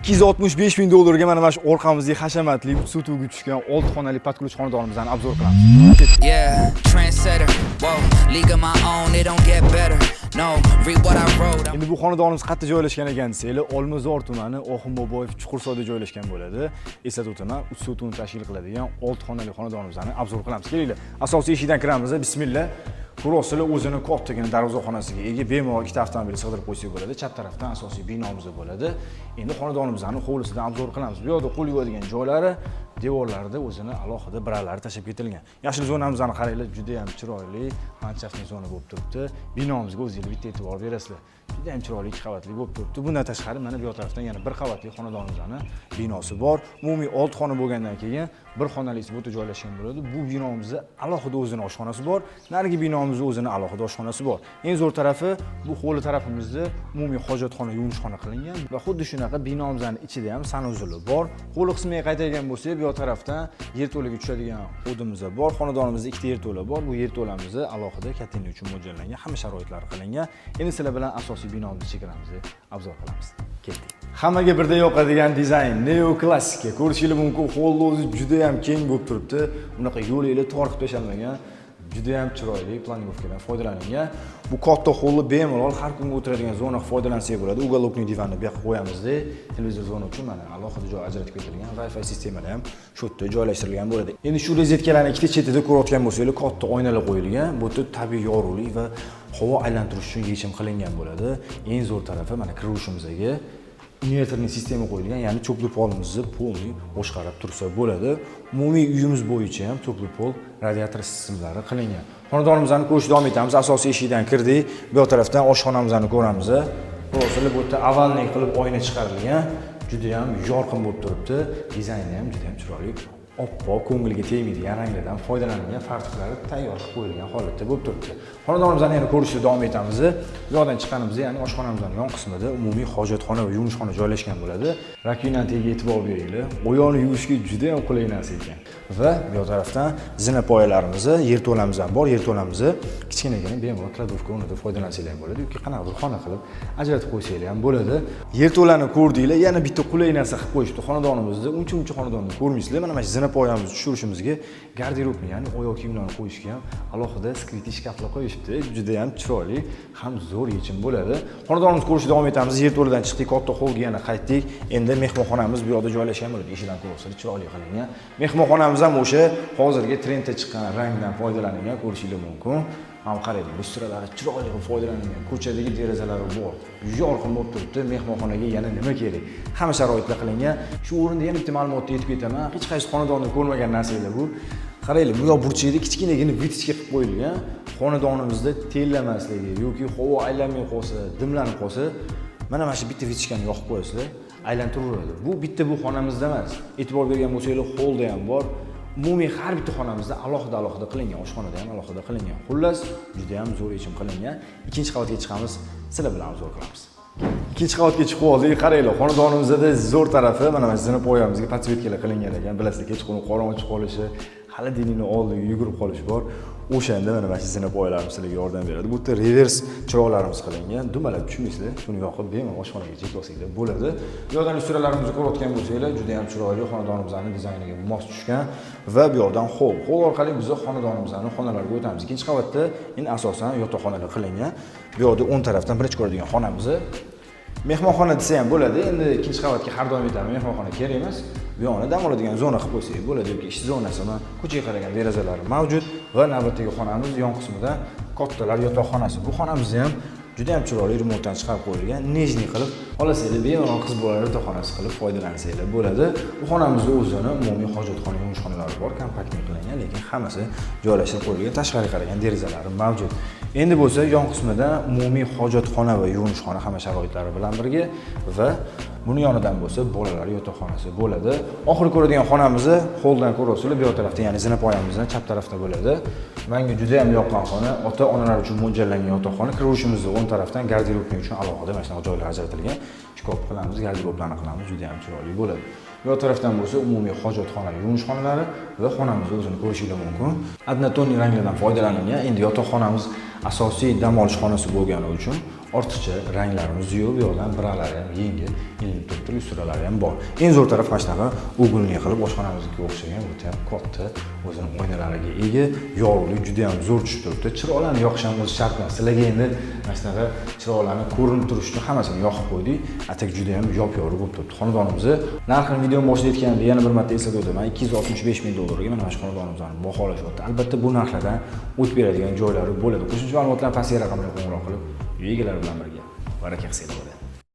265 ming dollarga mana shu orqamizga hashamatli sutuvga tushgan 6 xonali patkulch xonadonimizni obzor qilamiz. Yeah, trendsetter. Whoa, league of my own, it don't get better. No, read what I wrote. Endi bu xonadonimiz qayerda joylashgan ekan desanglar, Olmazor tumani Oxunboboyev Chuqursoyda joylashgan bo'ladi. Eslatib o'taman, 3 sotuvni tashkil qiladigan 6 xonali xonadonimizni obzor qilamiz. Kelinglar. Asosiy eshikdan kiramiz. Bismillah. Ko'rasizlar, o'zini kattagina darvozaxonasiga ega bemalol ikkita avtomobil sig'dirib qo'ysak bo'ladi. Chap tarafdan asosiy binomiz bo'ladi. Endi xonadonimizni hovlisidan obzor qilamiz. Bu yerda qo'l yuvadigan joylari, devorlarida o'zini alohida biralari tashib ketilgan. Yashil zonamizni qaranglar, juda ham chiroyli, landschaftli zona bo'lib turibdi. Binomizga o'zingiz bitta e'tibor berasizlar. Juda ham chiroyli 2 qavatli bo'lib turibdi. Bundan tashqari mana bu tarafdan yana 1 qavatli xonadonimizning binosi bor. Umumiy 6 xona bo'lgandan keyin 1 xonali bu joylashgan bo'ladi. Bu binomizda alohida o'zining oshxonasi bor. Narigi binomizda o'zining alohida oshxonasi bor. Eng zo'r tarafi bu hovli tarafimizda umumiy hojatxona, yuvishxona qilingan va xuddi shunaqa binomizning ichida ham sanuzuli bor. Hovli qismiga qaytayotgan bo'lsak, bu tarafdan yerto'laga tushadigan o'dimiz bor. Xonadonimizda 2 ta yerto'la bor. Bu yerto'lamizni alohida katerina uchun mo'ljallangan, hamma sharoitlar qilingan. Endi sizlar bilan asosiy binomizni chegaramizni obzor qilamiz. Ketdik. Hammaga birdek yoqadigan dizayn, neoklassika. Ko'rishingiz mumkin, hovli o'zi juda ham keng bo'lib turibdi. Unaqa yo'linglar tor qilib tashalmagan. Juda ham chiroyli planirovkadan foydalanilgan. Bu katta hovli bemalol har kunga o'tiradigan zona foydalansak bo'ladi. Uголокный divanni bu yoqqa qo'yamizda, televizor zona uchun mana alohida joy ajratib ketilgan. Wi-Fi sistemada ham shu yerda joylashtirilgan bo'ladi. Endi shu rozetkalarning ikkita chetida ko'rayotgan bo'lsangiz, katta oynalar qo'yilgan. Bu yerda tabiiy yorug'lik va havo aylantirish uchun yechim qilingan bo'ladi. Eng zo'r tarafi mana kiruvishimizga invertorning sistema qo'yilgan, ya'ni cho'pli polimizni polni boshqarib tursa bo'ladi. Umumiy uyimiz bo'yicha ham cho'pli pol radiator sistemlari qilingan. Xonadonimizni ko'rishda davom etamiz. Asosiy eshikdan kirdik. Bu tarafdan oshxonamizni ko'ramiz. Ro'zali bu yerda avalniy qilib oyna chiqarilgan. Juda ham yorqin bo'lib turibdi. Dizayni ham juda ham chiroyli. Oppoq, ko'ngilga tegmaydigan ranglardan foydalanilgan, farqlari tayyor qilib qo'yilgan holatda bo'lib turibdi. Xonadonimizni yana ko'rishda davom etamiz. Bu yoqdan chiqqanimizda, ya'ni oshxonamizning yon qismida umumiy hojatxona va yuvishxona joylashgan bo'ladi. Rakovina tagiga e'tibor beringlar. Oyoqni yuvishga juda ham qulay narsa ekan. Va bu tarafdan zina poyalarimiz, yerto'lamiz ham bor. Yerto'lamizni kichkinagina bemalol kladovka o'rnida foydalansanglar bo'ladi yoki qanaqa bir xona qilib ajratib qo'ysanglar ham bo'ladi. Yerto'lani ko'rdinglar, yana bitta qulay narsa qilib qo'yishdi. Xonadonimizda uncha xonadonni ko'rmaysizlar. Mana shu zina poyamizni tushirishimizga garderobni, ya'ni oyoq kiyimlarni qo'yishga ham alohida skriti shkaflar qo'yishibdi. Juda ham chiroyli, ham zo'r yechim bo'ladi. Xonadonimizni ko'rishda davom etamiz. Yerto'ladan chiqdik, katta holga yana qaytdik. Endi mehmonxonamiz bu yoqda joylashgan bo'ladi. Eshidan ko'rsangiz chiroyli qilingan. Mehmonxonamiz ham o'sha hozirgi trendda chiqqan rangdan foydalanilgan, ko'rishingiz mumkin. Ham qaraylik, lustralari chiroyli qilib foydalanilgan. Ko'chadagi derazalari bor. Yorqin bo'lib turibdi. Mehmonxonaga yana nima kerak? Hamma sharoitlar qilingan. Shu o'rinda yana bitta ma'lumotni aytib ketaman. Hech qaysi xonadonda ko'rmagan narsalar bu. Qaraylik, bu yoq burchakda kichkinagina vitishka qilib qo'yilgan. Xonadonimizda terlamasligi yoki havo aylanmay qolsa, dimlanib qolsa, mana shu bitta vitishkani yoqib qo'yasizlar, aylantiraveradi. Bu bitta bu xonamizda emas. E'tibor bergan bo'lsangiz, holda ham bor. Umumiy har bitta xonamizda alohida qilingan, oshxonada ham alohida qilingan. Xullas, juda ham zo'r yechim qilingan. Ikkinchi qavatga chiqamiz, sizlar bilan obzor qilamiz. Ikkinchi qavatga chiqib oldik. Qaranglar, xonadonimizda zo'r tarafi mana shu zina poyamizga podsvetkalar qilingan ekan. Bilasizlar, kechqurun qorong'i qolishi, hali dinini oldiga yugurib qolish bor. O'shanda mana shu zina poyalarimiz sizlarga yordam beradi. Bu yerda revers chiroqlarimiz qilingan. Dumalab tushmaysizlar. Shuni yoqib bemalol oshxonaga cheklosanglar bo'ladi. Bu yoqdan ustralarimizni ko'rayotgan bo'lsanglar, juda ham chiroyli xonadonimizning dizayniga mos tushgan va bu yoqdan hol orqali biz xonadonimizning xonalariga o'tamiz. Ikkinchi qavatda endi asosan yotoqxonalar qilingan. Bu yoqda o'ng tarafdan birinchi ko'radigan xonamiz. Mehmonxona desa ham bo'ladi. Endi ikkinchi qavatga har doim aytaman, mehmonxona kerak emas. Bu yoqni dam oladigan zona qilib qo'ysak bo'ladi yoki ish zonasimi, ko'chaga qaragan derazalari mavjud va navbatdagi xonamiz yon qismida kattalar yotoqxonasi. Bu xonamiz ham juda ham chiroyli remontdan chiqarib qo'yilgan, nejniy qilib olasizlar, bemalol qiz bolalar yotoqxonasi qilib foydalansanglar bo'ladi. Bu xonamizda o'zini umumiy hojatxona, yuvishxonalari bor, kompaktli qilingan, lekin hammasi joylashtirib qo'yilgan, tashqariga qaragan derazalari mavjud. Endi bo'lsa yon qismida umumiy hojatxona va yuvishxona hamma sharoitlari bilan birga va buni yonidan bo'lsa bolalar yotoqxonasi bo'ladi. Oxirgi ko'radigan xonamizni holdan ko'rasizlar, bu tarafda, ya'ni zina poyamizdan chap tarafda bo'ladi. Menga juda ham yoqqan xona, ota-onalar uchun mo'ljallangan yotoqxona. Kiruvishimizning o'ng tarafdan garderobning uchun alohida mana shunaqa joylar ajratilgan. Shkop qilamiz, garderoblarni qilamiz, juda ham chiroyli bo'ladi. Bu tarafdan bo'lsa umumiy hojatxona, yuvishxonalari va xonamizni o'zini ko'rishingiz mumkin. Adnatoniy ranglardan foydalanilgan. Endi yotoqxonamiz asosiy dam olish xonasi bo'lgani uchun ortiqcha ranglarimiz yo'q, bu yoqdan biralari ham yengil, ilinib turibdi, lyustralari ham bor. Eng zo'r taraf mana shunaqa o'g'illi qilib oshxonamizga o'xshagan o'ta ham katta o'zining oynalariga ega, yorug'lik juda ham zo'r tushib turibdi. Chiroqlarni yoqish ham o'zi shart emas. Sizlarga endi mana shunaqa chiroqlarni ko'rinib turishi uchun hammasini yoqib qo'ydik. Atak juda ham yop-yorug' bo'lib turibdi. Xonadonimizni narxini video boshida aytganimdek yana bir marta eslatib o'taman. 265 ming dollarga mana shu xonadonimizni baholashyapti. Albatta bu narxlardan o'tib beradigan joylari bo'ladi. Qo'shimcha ma'lumotlarni pastki raqamga qo'ng'iroq qilib, uy egalari bilan birga baraka qilsanglar bo'ladi.